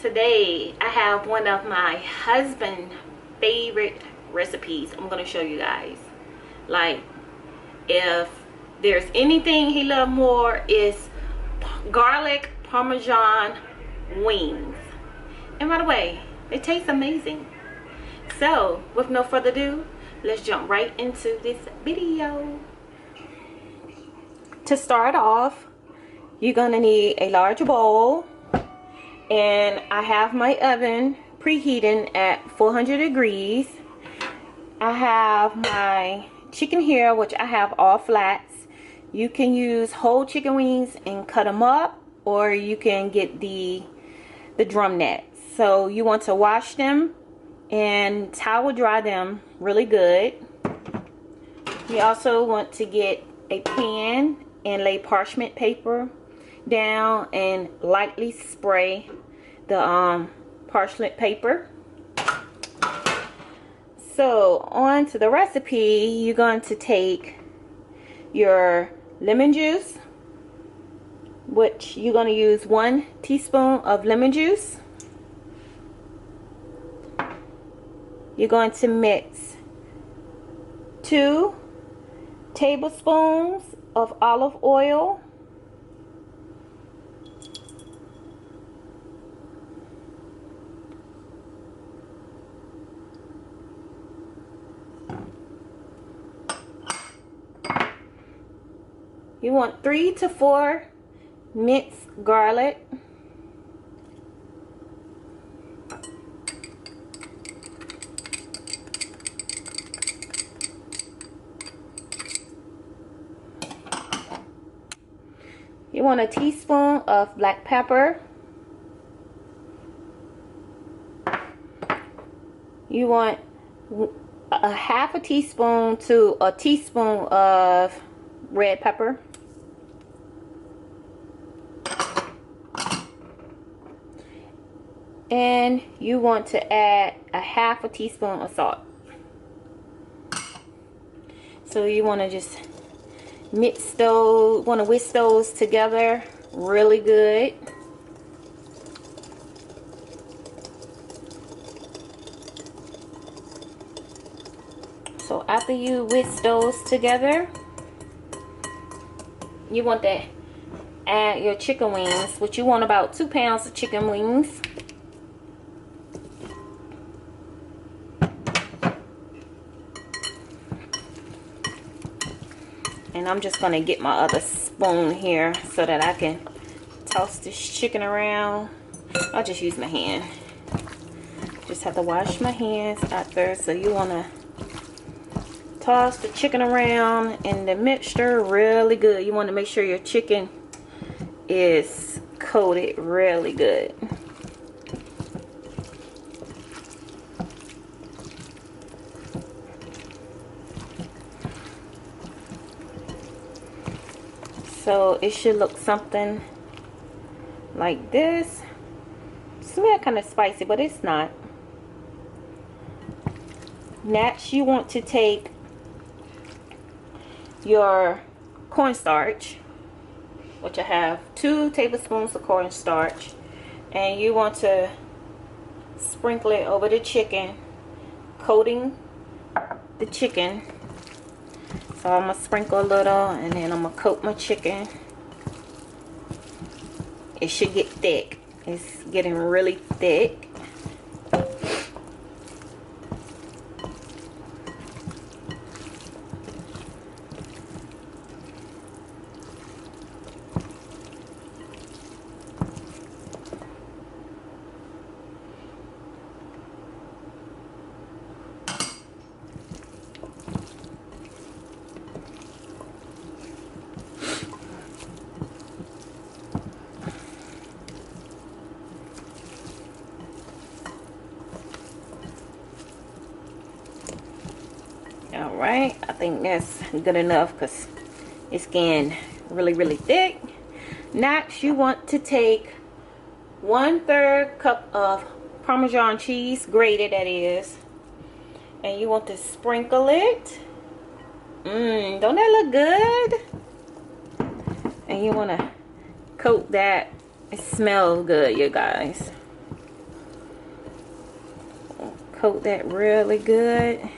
Today I have one of my husband's favorite recipes. I'm gonna show you guys. Like, if there's anything he loves more, is garlic Parmesan wings. And by the way, they taste amazing. So with no further ado, let's jump right into this video. To start off, you're gonna need a large bowl, and I have my oven preheating at 400 degrees. I have my chicken here, which I have all flats. You can use whole chicken wings and cut them up, or you can get the drumettes. So you want to wash them and towel dry them really good. You also want to get a pan and lay parchment paper down and lightly spray the parchment paper. So on to the recipe, you're going to take your lemon juice, which you're going to use 1 teaspoon of lemon juice. You're going to mix 2 tablespoons of olive oil, you want 3 to 4 minced garlic, you want a teaspoon of black pepper, you want a half a teaspoon to a teaspoon of red pepper, and you want to add a half a teaspoon of salt. So you want to just mix those, want to whisk those together really good. So after you whisk those together, you want to add your chicken wings, which you want about 2 pounds of chicken wings. And I'm just going to get my other spoon here so that I can toss this chicken around. I'll just use my hand. Just have to wash my hands after. So you want to toss the chicken around in the mixture really good. You want to make sure your chicken is coated really good. So it should look something like this. Smell kind of spicy, but it's not. Next, you want to take your cornstarch, which I have 2 tablespoons of cornstarch, and you want to sprinkle it over the chicken, coating the chicken. So I'm going to sprinkle a little, and then I'm going to coat my chicken. It should get thick. It's getting really thick. Alright, I think that's good enough because it's getting really thick. Next, you want to take 1/3 cup of Parmesan cheese, grated that is, and you want to sprinkle it. Don't that look good? And you want to coat that. It smells good, you guys. coat that really good.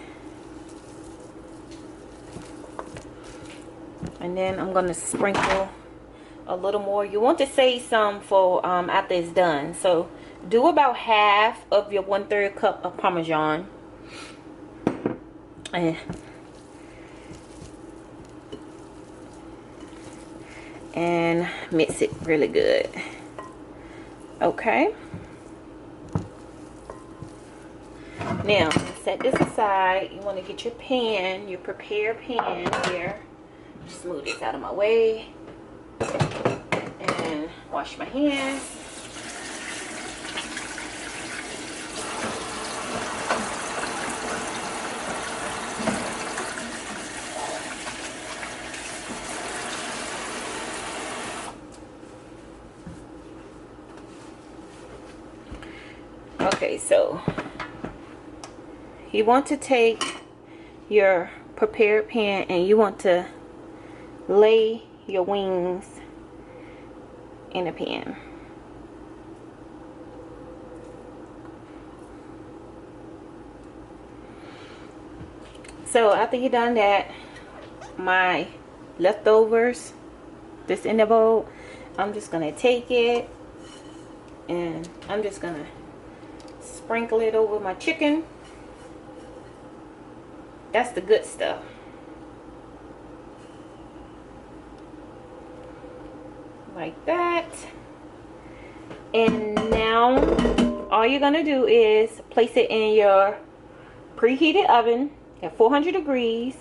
And then I'm going to sprinkle a little more. You want to save some for after it's done. So do about half of your 1/3 cup of Parmesan. And mix it really good. Okay. Now, set this aside. You want to get your pan, your prepared pan here. Just move this out of my way. And wash my hands. Okay, so you want to take your prepared pan and you want to lay your wings in a pan. So after you've done that, my leftovers, this in the bowl, I'm just gonna take it and I'm just gonna sprinkle it over my chicken. That's the good stuff. Like that. And now all you're gonna do is place it in your preheated oven at 400 degrees,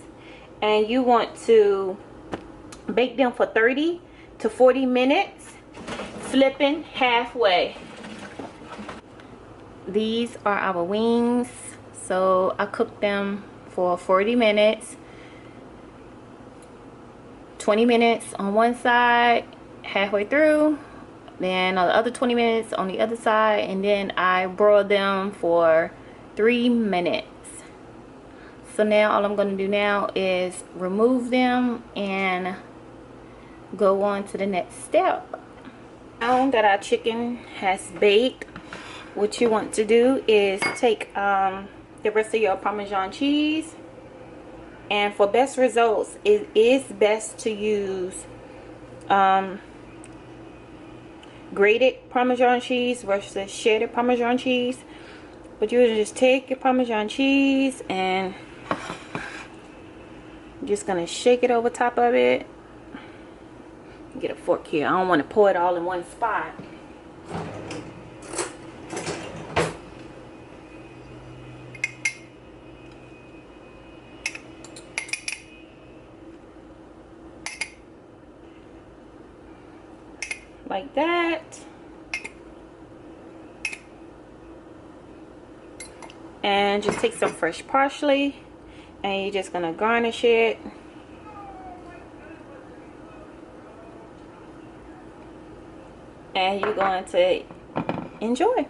and you want to bake them for 30 to 40 minutes, flipping halfway. These are our wings. So I cooked them for 40 minutes, 20 minutes on one side, halfway through, then on the other 20 minutes on the other side, and then I broiled them for 3 minutes. So now all I'm going to do now is remove them and go on to the next step. Now that our chicken has baked, what you want to do is take the rest of your Parmesan cheese, and for best results it is best to use grated Parmesan cheese versus shredded Parmesan cheese. But you just take your Parmesan cheese and I'm just gonna shake it over top of it. Get a fork here. I don't want to pour it all in one spot. Like that. And just take some fresh parsley and you're just gonna garnish it. And you're going to enjoy.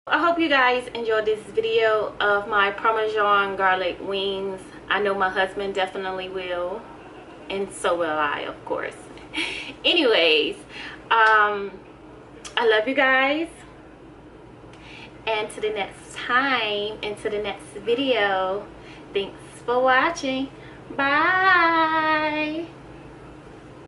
I hope you guys enjoyed this video of my Parmesan garlic wings. I know my husband definitely will, and so will I, of course. Anyways, I love you guys, and to the next time, and to the next video. Thanks for watching. Bye.